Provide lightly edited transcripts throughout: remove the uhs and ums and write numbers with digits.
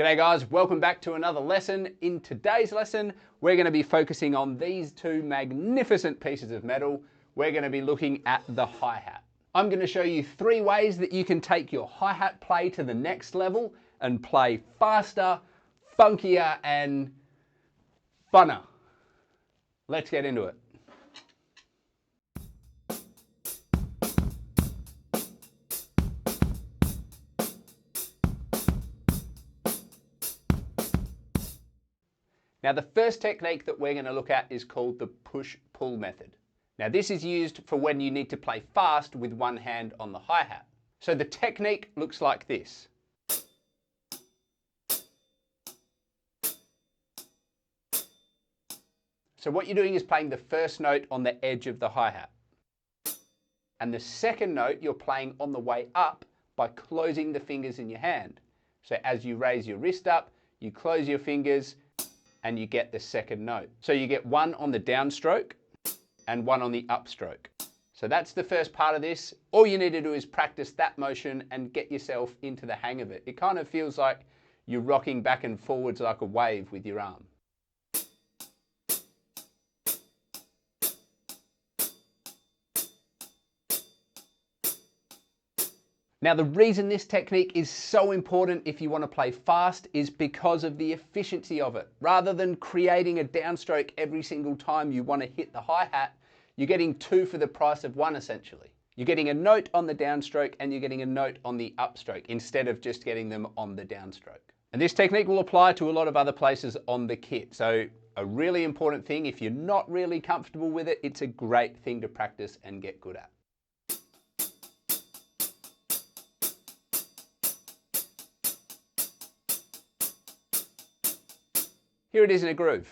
G'day guys, welcome back to another lesson. In today's lesson, we're going to be focusing on these two magnificent pieces of metal. We're going to be looking at the hi-hat. I'm going to show you 3 ways that you can take your hi-hat play to the next level and play faster, funkier, and funner. Let's get into it. Now the first technique that we're going to look at is called the push-pull method. Now this is used for when you need to play fast with one hand on the hi-hat. So the technique looks like this. So what you're doing is playing the first note on the edge of the hi-hat. And the second note you're playing on the way up by closing the fingers in your hand. So as you raise your wrist up, you close your fingers, and you get the second note. So you get one on the downstroke and one on the upstroke. So that's the first part of this. All you need to do is practice that motion and get yourself into the hang of it. It kind of feels like you're rocking back and forwards like a wave with your arm. Now the reason this technique is so important if you want to play fast is because of the efficiency of it. Rather than creating a downstroke every single time you want to hit the hi-hat, you're getting 2 for the price of 1 essentially. You're getting a note on the downstroke and you're getting a note on the upstroke instead of just getting them on the downstroke. And this technique will apply to a lot of other places on the kit. So a really important thing, if you're not really comfortable with it, it's a great thing to practice and get good at. Here it is in a groove.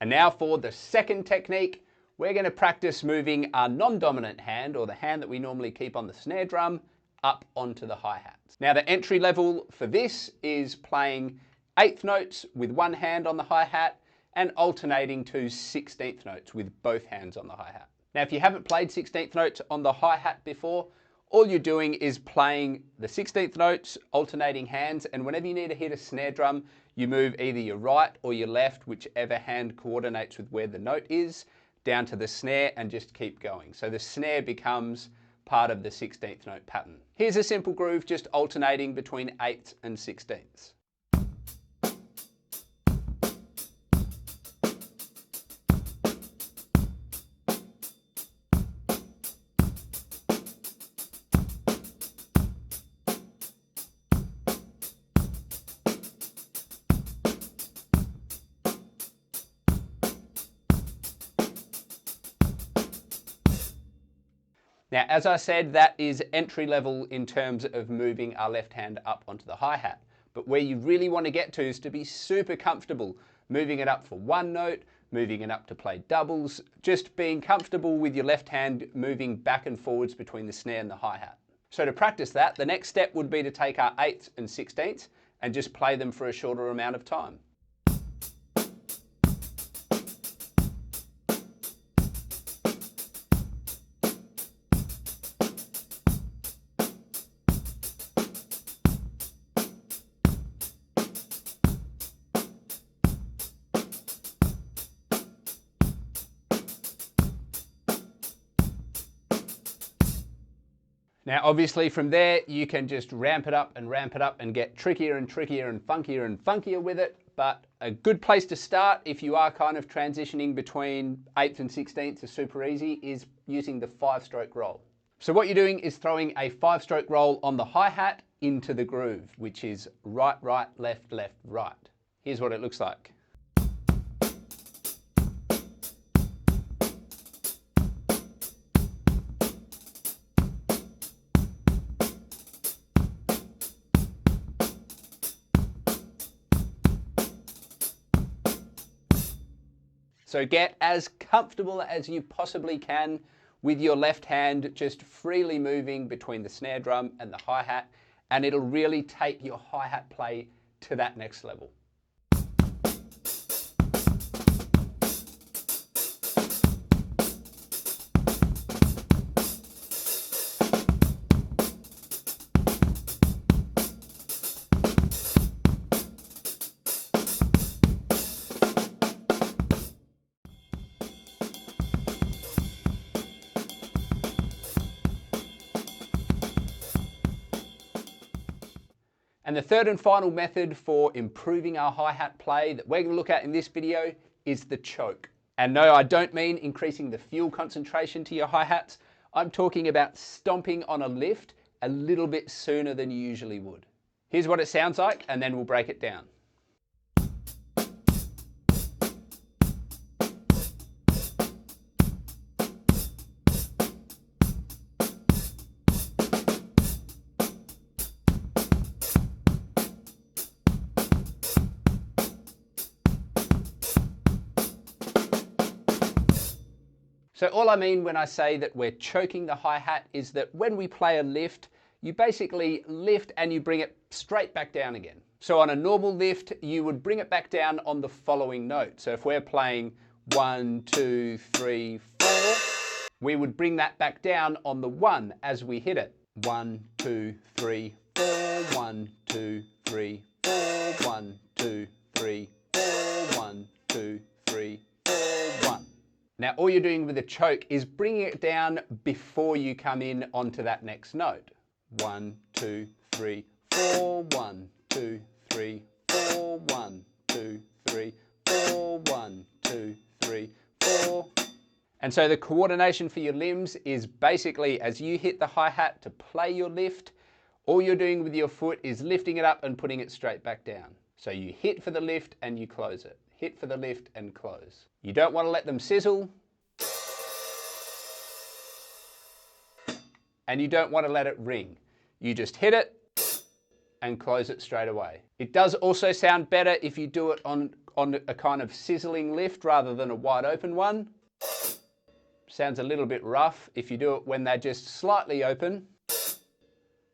And now for the second technique, we're going to practice moving our non-dominant hand, or the hand that we normally keep on the snare drum, up onto the hi-hats. Now the entry level for this is playing 8th notes with one hand on the hi-hat and alternating to 16th notes with both hands on the hi-hat. Now if you haven't played 16th notes on the hi-hat before, all you're doing is playing the 16th notes, alternating hands, and whenever you need to hit a snare drum, you move either your right or your left, whichever hand coordinates with where the note is, down to the snare and just keep going. So the snare becomes part of the 16th note pattern. Here's a simple groove just alternating between 8ths and 16ths. Now, as I said, that is entry level in terms of moving our left hand up onto the hi-hat. But where you really want to get to is to be super comfortable moving it up for one note, moving it up to play doubles, just being comfortable with your left hand moving back and forwards between the snare and the hi-hat. So to practice that, the next step would be to take our 8ths and 16ths and just play them for a shorter amount of time. Now, obviously from there, you can just ramp it up and get trickier and trickier and funkier with it. But a good place to start if you are kind of transitioning between 8ths and 16ths is super easy, is using the 5-stroke roll. So what you're doing is throwing a 5-stroke roll on the hi-hat into the groove, which is right, right, left, left, right. Here's what it looks like. So get as comfortable as you possibly can with your left hand just freely moving between the snare drum and the hi-hat, and it'll really take your hi-hat play to that next level. And the third and final method for improving our hi-hat play that we're going to look at in this video is the choke. And no, I don't mean increasing the fuel concentration to your hi-hats. I'm talking about stomping on a lift a little bit sooner than you usually would. Here's what it sounds like, and then we'll break it down. So all I mean when I say that we're choking the hi-hat is that when we play a lift, you basically lift and you bring it straight back down again. So on a normal lift, you would bring it back down on the following note. So if we're playing 1, 2, 3, 4, we would bring that back down on the 1 as we hit it. 1, 2, 3, 4, 1, 2, 3, 4, 1, 2, 3, 4, 1, 2, 3, 4, 1. Now all you're doing with the choke is bringing it down before you come in onto that next note. 1, 2, 3, 4, 1, 2, 3, 4, 1, 2, 3, 4, 1, 2, 3, 4. And so the coordination for your limbs is basically as you hit the hi-hat to play your lift, all you're doing with your foot is lifting it up and putting it straight back down. So you hit for the lift and you close it. Hit for the lift and close. You don't want to let them sizzle. And you don't want to let it ring. You just hit it and close it straight away. It does also sound better if you do it on a kind of sizzling lift rather than a wide open one. Sounds a little bit rough. If you do it when they're just slightly open,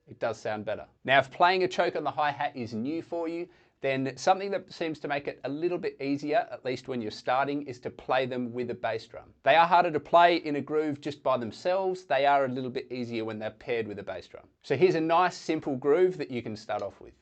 it does sound better. Now, if playing a choke on the hi-hat is new for you, then something that seems to make it a little bit easier, at least when you're starting, is to play them with a bass drum. They are harder to play in a groove just by themselves. They are a little bit easier when they're paired with a bass drum. So here's a nice simple groove that you can start off with.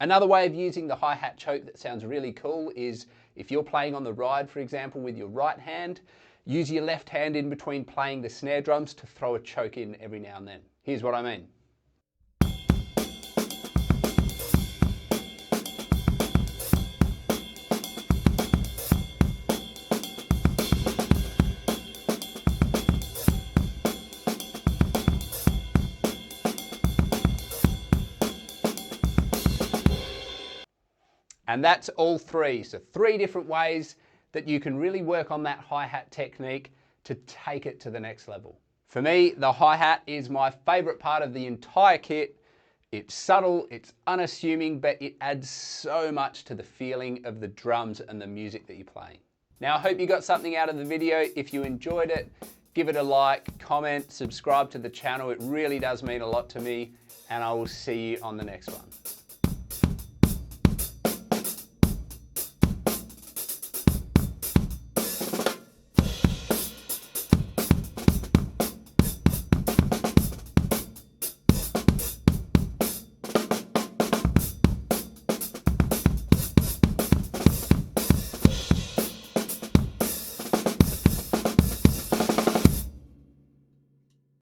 Another way of using the hi-hat choke that sounds really cool is if you're playing on the ride, for example, with your right hand, use your left hand in between playing the snare drums to throw a choke in every now and then. Here's what I mean. And that's all three. So 3 different ways that you can really work on that hi-hat technique to take it to the next level. For me, the hi-hat is my favorite part of the entire kit. It's subtle, it's unassuming, but it adds so much to the feeling of the drums and the music that you're playing. Now, I hope you got something out of the video. If you enjoyed it, give it a like, comment, subscribe to the channel. It really does mean a lot to me, and I will see you on the next one.